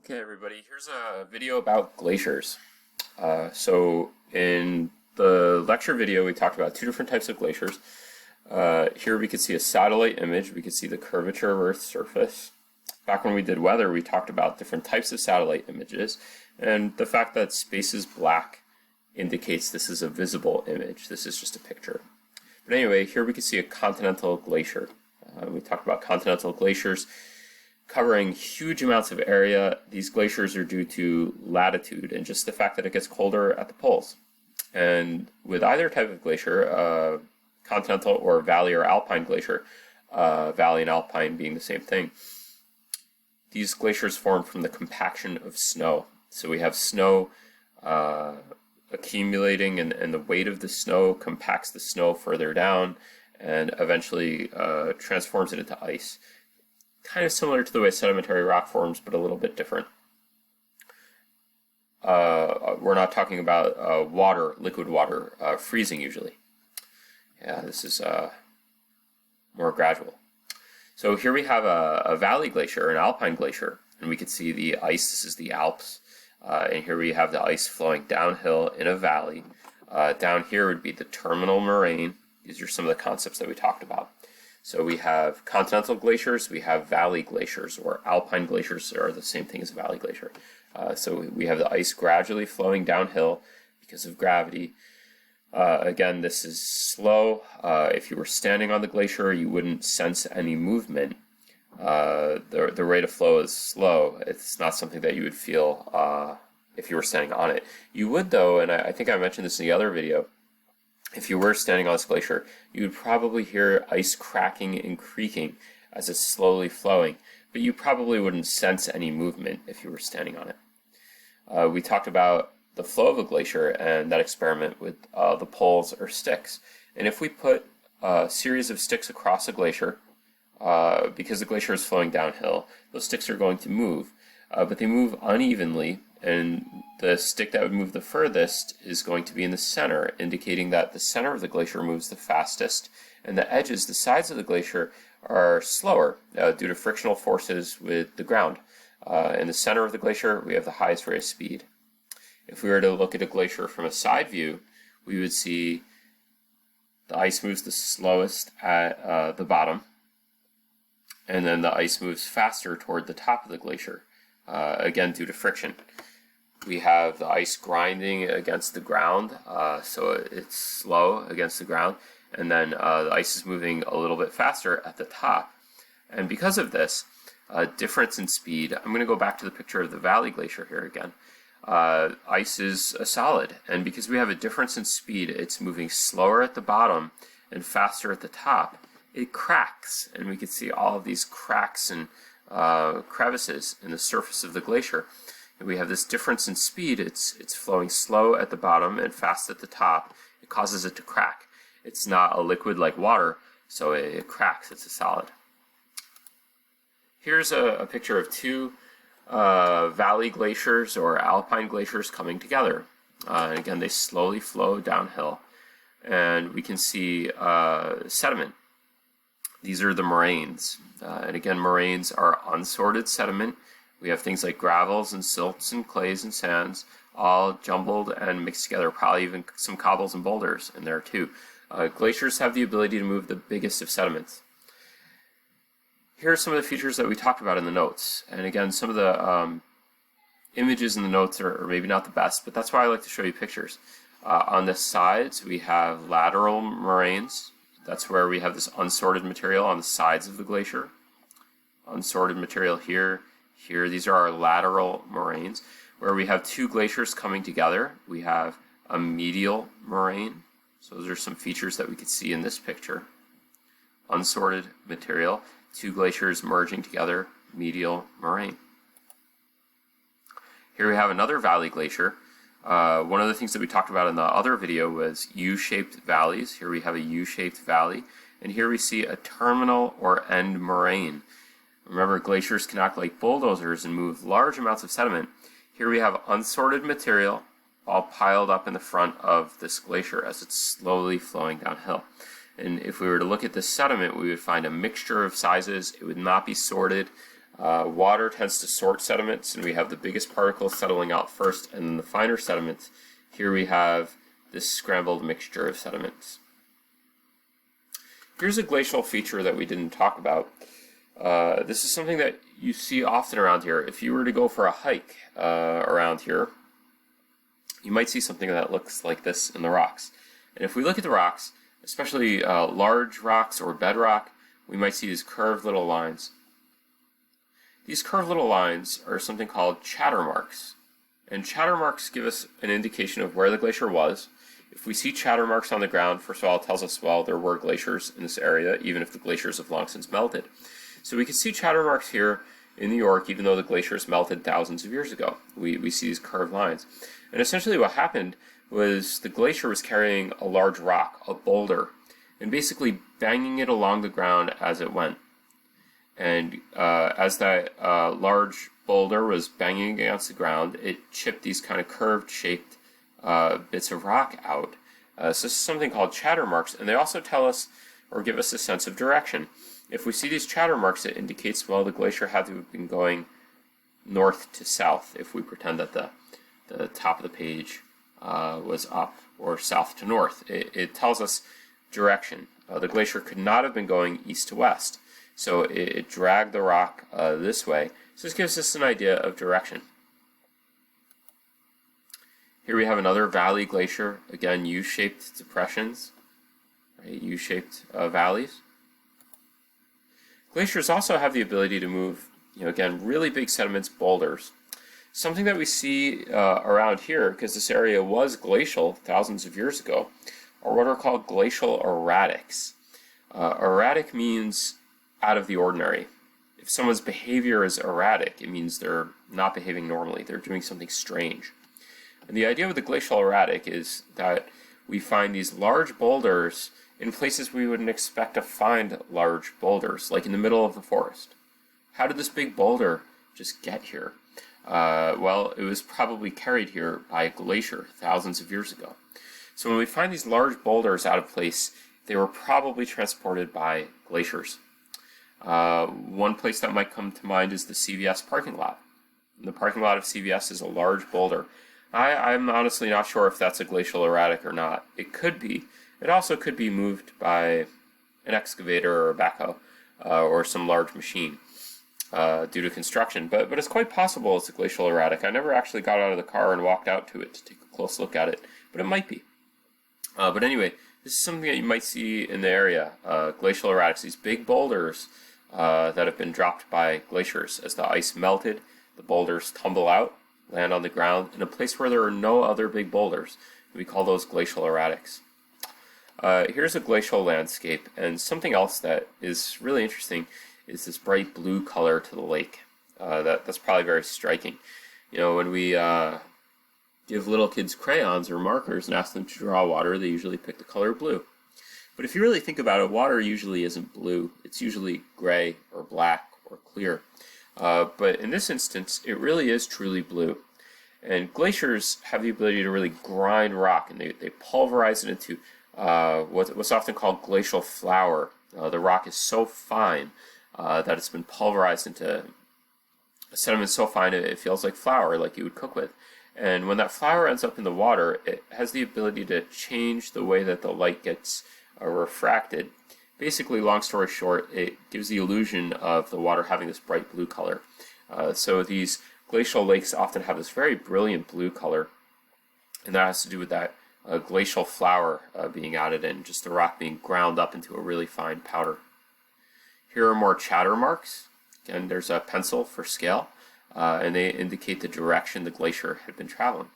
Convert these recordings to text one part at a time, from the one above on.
Okay, everybody, here's a video about glaciers. So in the lecture video, we talked about two different types of glaciers. Here we could see a satellite image. We could see the curvature of Earth's surface. Back when we did weather, we talked about different types of satellite images, and the fact that space is black indicates this is a visible image. This is just a picture. But anyway, here we can see a continental glacier. We talked about continental glaciers covering huge amounts of area. These glaciers are due to latitude and just the fact that it gets colder at the poles. And with either type of glacier, continental or valley or alpine glacier, valley and alpine being the same thing, these glaciers form from the compaction of snow. So we have snow accumulating, and the weight of the snow compacts the snow further down and eventually transforms it into ice. Kind of similar to the way sedimentary rock forms, but a little bit different. We're not talking about water, liquid water, freezing usually. Yeah, this is more gradual. So here we have a valley glacier, an alpine glacier, and we can see the ice. This is the Alps. And here we have the ice flowing downhill in a valley. Down here would be the terminal moraine. These are some of the concepts that we talked about. So we have continental glaciers, we have valley glaciers, or alpine glaciers are the same thing as a valley glacier. So we have the ice gradually flowing downhill because of gravity. Again, this is slow. If you were standing on the glacier, you wouldn't sense any movement. The rate of flow is slow. It's not something that you would feel if you were standing on it. You would, though, and I think I mentioned this in the other video, if you were standing on this glacier, you would probably hear ice cracking and creaking as it's slowly flowing, but you probably wouldn't sense any movement if you were standing on it. We talked about the flow of a glacier and that experiment with the poles or sticks. And if we put a series of sticks across a glacier, because the glacier is flowing downhill, those sticks are going to move, but they move unevenly, and the stick that would move the furthest is going to be in the center, indicating that the center of the glacier moves the fastest, and the edges, the sides of the glacier, are slower due to frictional forces with the ground. In the center of the glacier, we have the highest rate of speed. If we were to look at a glacier from a side view, we would see the ice moves the slowest at the bottom, and then the ice moves faster toward the top of the glacier, again due to friction. We have the ice grinding against the ground, so it's slow against the ground, and then the ice is moving a little bit faster at the top. And because of this difference in speed, I'm going to go back to the picture of the valley glacier here again. Ice is a solid, and because we have a difference in speed, it's moving slower at the bottom and faster at the top. It cracks, and we can see all of these cracks and crevices in the surface of the glacier. And we have this difference in speed. It's flowing slow at the bottom and fast at the top. It causes it to crack. It's not a liquid like water, so it cracks. It's a solid. Here's a picture of two valley glaciers or alpine glaciers coming together. And again, they slowly flow downhill, and we can see sediment. These are the moraines. And again, moraines are unsorted sediment. We have things like gravels and silts and clays and sands all jumbled and mixed together, probably even some cobbles and boulders in there too. Glaciers have the ability to move the biggest of sediments. Here are some of the features that we talked about in the notes. And again, some of the images in the notes are maybe not the best, but that's why I like to show you pictures. On the sides, we have lateral moraines. That's where we have this unsorted material on the sides of the glacier. Unsorted material here. Here, these are our lateral moraines, where we have two glaciers coming together. We have a medial moraine. So those are some features that we could see in this picture. Unsorted material, two glaciers merging together, medial moraine. Here we have another valley glacier. One of the things that we talked about in the other video was U-shaped valleys. Here we have a U-shaped valley, and here we see a terminal or end moraine. Remember, glaciers can act like bulldozers and move large amounts of sediment. Here we have unsorted material all piled up in the front of this glacier as it's slowly flowing downhill. And if we were to look at this sediment, we would find a mixture of sizes. It would not be sorted. Water tends to sort sediments, and we have the biggest particles settling out first, and then the finer sediments. Here we have this scrambled mixture of sediments. Here's a glacial feature that we didn't talk about. This is something that you see often around here. If you were to go for a hike around here, you might see something that looks like this in the rocks. And if we look at the rocks, especially large rocks or bedrock, we might see these curved little lines. These curved little lines are something called chatter marks. And chatter marks give us an indication of where the glacier was. If we see chatter marks on the ground, first of all, it tells us, well, there were glaciers in this area, even if the glaciers have long since melted. So we can see chatter marks here in New York, even though the glaciers melted thousands of years ago. We see these curved lines. And essentially what happened was the glacier was carrying a large rock, a boulder, and basically banging it along the ground as it went. And as that large boulder was banging against the ground, it chipped these kind of curved shaped bits of rock out. So this is something called chatter marks, and they also tell us or give us a sense of direction. If we see these chatter marks, it indicates, well, the glacier had to have been going north to south, if we pretend that the top of the page was up, or south to north. It tells us direction. The glacier could not have been going east to west, so it dragged the rock this way. So this gives us an idea of direction. Here we have another valley glacier, again U-shaped depressions, right? U-shaped valleys. Glaciers also have the ability to move, again, really big sediments, boulders. Something that we see around here, because this area was glacial thousands of years ago, are what are called glacial erratics. Erratic means out of the ordinary. If someone's behavior is erratic, it means they're not behaving normally. They're doing something strange. And the idea with the glacial erratic is that we find these large boulders in places we wouldn't expect to find large boulders, like in the middle of the forest. How did this big boulder just get here? Well, it was probably carried here by a glacier thousands of years ago. So when we find these large boulders out of place, they were probably transported by glaciers. One place that might come to mind is the CVS parking lot. The parking lot of CVS is a large boulder. I'm honestly not sure if that's a glacial erratic or not. It could be. It also could be moved by an excavator or a backhoe or some large machine due to construction. But it's quite possible it's a glacial erratic. I never actually got out of the car and walked out to it to take a close look at it, but it might be. But anyway, this is something that you might see in the area. Glacial erratics, these big boulders that have been dropped by glaciers. As the ice melted, the boulders tumble out, land on the ground in a place where there are no other big boulders. We call those glacial erratics. Here's a glacial landscape, and something else that is really interesting is this bright blue color to the lake. That's probably very striking. When we give little kids crayons or markers and ask them to draw water, they usually pick the color blue. But if you really think about it, water usually isn't blue. It's usually gray or black or clear. But in this instance, it really is truly blue. And glaciers have the ability to really grind rock, and they pulverize it into what's often called glacial flour. The rock is so fine that it's been pulverized into a sediment so fine it feels like flour, like you would cook with. And when that flour ends up in the water, it has the ability to change the way that the light gets refracted. Basically, long story short, it gives the illusion of the water having this bright blue color. So these glacial lakes often have this very brilliant blue color, and that has to do with that glacial flour being added in, just the rock being ground up into a really fine powder. Here are more chatter marks. Again, there's a pencil for scale, and they indicate the direction the glacier had been traveling.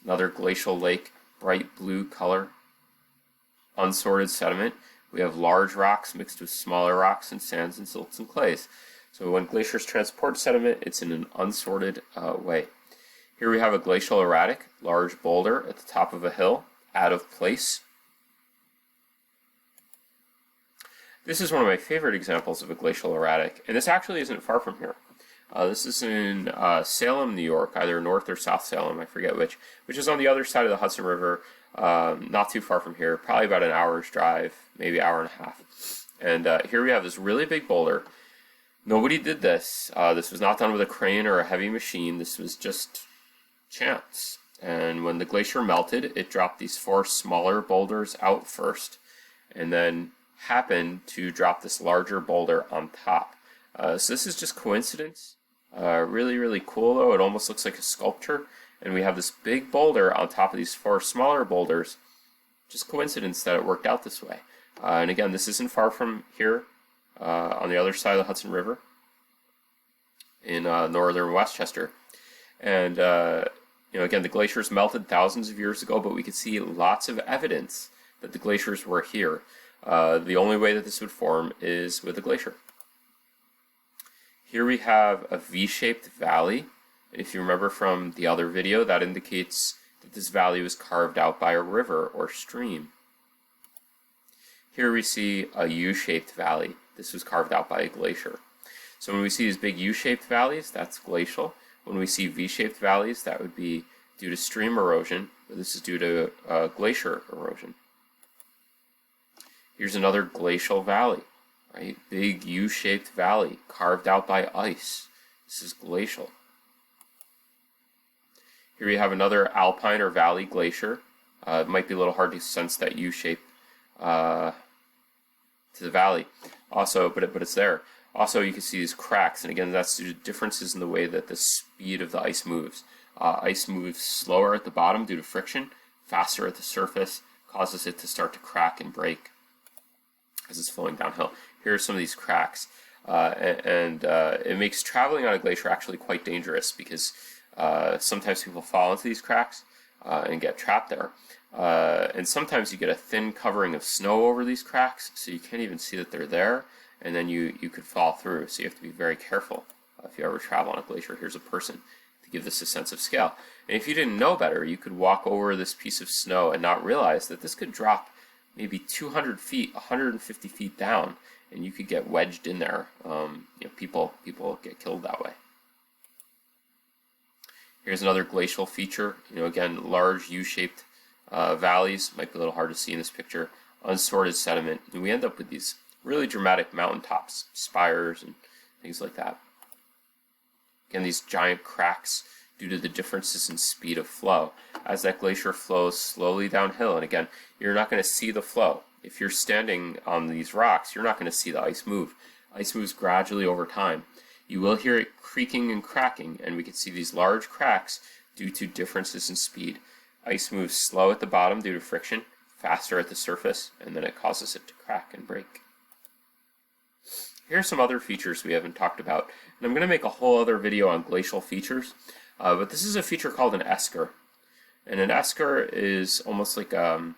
Another glacial lake, bright blue color, unsorted sediment. We have large rocks mixed with smaller rocks and sands and silts and clays. So when glaciers transport sediment, it's in an unsorted way. Here we have a glacial erratic, large boulder at the top of a hill, out of place. This is one of my favorite examples of a glacial erratic, and this actually isn't far from here. This is in Salem, New York, either North or South Salem, I forget which is on the other side of the Hudson River, not too far from here, probably about an hour's drive, maybe hour and a half. And here we have this really big boulder. Nobody did this. This was not done with a crane or a heavy machine. This was just chance. And when the glacier melted, it dropped these 4 smaller boulders out first, and then happened to drop this larger boulder on top. So this is just coincidence. Really, really cool though. It almost looks like a sculpture. And we have this big boulder on top of these 4 smaller boulders. Just coincidence that it worked out this way. And again, this isn't far from here, on the other side of the Hudson River in northern Westchester. And again, the glaciers melted thousands of years ago, but we could see lots of evidence that the glaciers were here. The only way that this would form is with a glacier. Here we have a V-shaped valley. If you remember from the other video, that indicates that this valley was carved out by a river or stream. Here we see a U-shaped valley. This was carved out by a glacier. So when we see these big U-shaped valleys, that's glacial. When we see V-shaped valleys, that would be due to stream erosion, but this is due to glacier erosion. Here's another glacial valley, right? Big U-shaped valley carved out by ice. This is glacial. Here we have another alpine or valley glacier. It might be a little hard to sense that U shape to the valley. Also, but it's there. Also, you can see these cracks, and again, that's due to differences in the way that the speed of the ice moves. Ice moves slower at the bottom due to friction, faster at the surface, causes it to start to crack and break as it's flowing downhill. Here are some of these cracks, and it makes traveling on a glacier actually quite dangerous because sometimes people fall into these cracks and get trapped there. And sometimes you get a thin covering of snow over these cracks, so you can't even see that they're there, and then you could fall through. So you have to be very careful if you ever travel on a glacier. Here's a person to give this a sense of scale. And if you didn't know better, you could walk over this piece of snow and not realize that this could drop maybe 200 feet, 150 feet down, and you could get wedged in there. People get killed that way. Here's another glacial feature. Again, large U-shaped valleys. Might be a little hard to see in this picture. Unsorted sediment. And we end up with these really dramatic mountaintops, spires, and things like that. Again, these giant cracks due to the differences in speed of flow. As that glacier flows slowly downhill, and again, you're not going to see the flow. If you're standing on these rocks, you're not going to see the ice move. Ice moves gradually over time. You will hear it creaking and cracking, and we can see these large cracks due to differences in speed. Ice moves slow at the bottom due to friction, faster at the surface, and then it causes it to crack and break. Here are some other features we haven't talked about, and I'm going to make a whole other video on glacial features, but this is a feature called an esker. And an esker is almost like a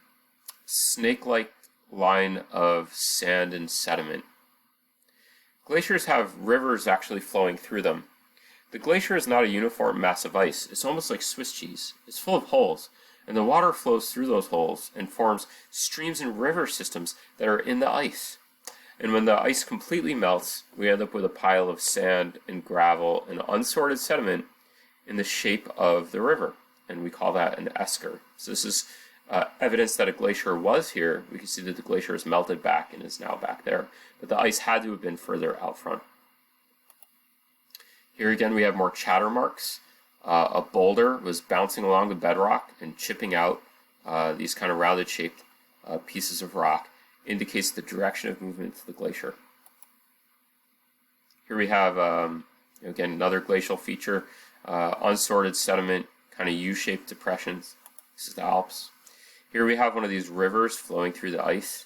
snake-like line of sand and sediment. Glaciers have rivers actually flowing through them. The glacier is not a uniform mass of ice. It's almost like Swiss cheese. It's full of holes, and the water flows through those holes and forms streams and river systems that are in the ice. And when the ice completely melts, we end up with a pile of sand and gravel and unsorted sediment in the shape of the river, and we call that an esker. So this is evidence that a glacier was here. We can see that the glacier has melted back and is now back there, but the ice had to have been further out front. Here again we have more chatter marks. A boulder was bouncing along the bedrock and chipping out these kind of rounded shaped pieces of rock. Indicates the direction of movement to the glacier. Here we have again another glacial feature, unsorted sediment, kind of U-shaped depressions. This is the Alps. Here we have one of these rivers flowing through the ice.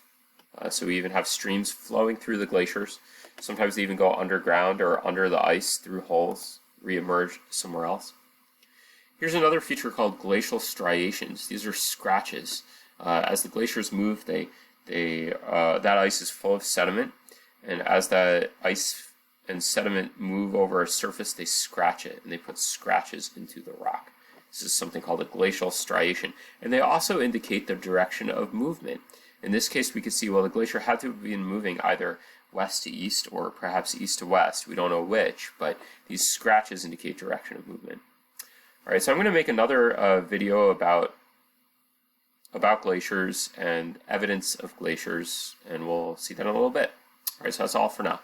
So we even have streams flowing through the glaciers. Sometimes they even go underground or under the ice through holes, re-emerge somewhere else. Here's another feature called glacial striations. These are scratches. As the glaciers move, that ice is full of sediment, and as that ice and sediment move over a surface, they scratch it, and they put scratches into the rock. This is something called a glacial striation, and they also indicate the direction of movement. In this case, we can see, well, the glacier had to have been moving either west to east or perhaps east to west. We don't know which, but these scratches indicate direction of movement. All right, so I'm going to make another video about glaciers and evidence of glaciers, and we'll see that in a little bit. All right, so that's all for now.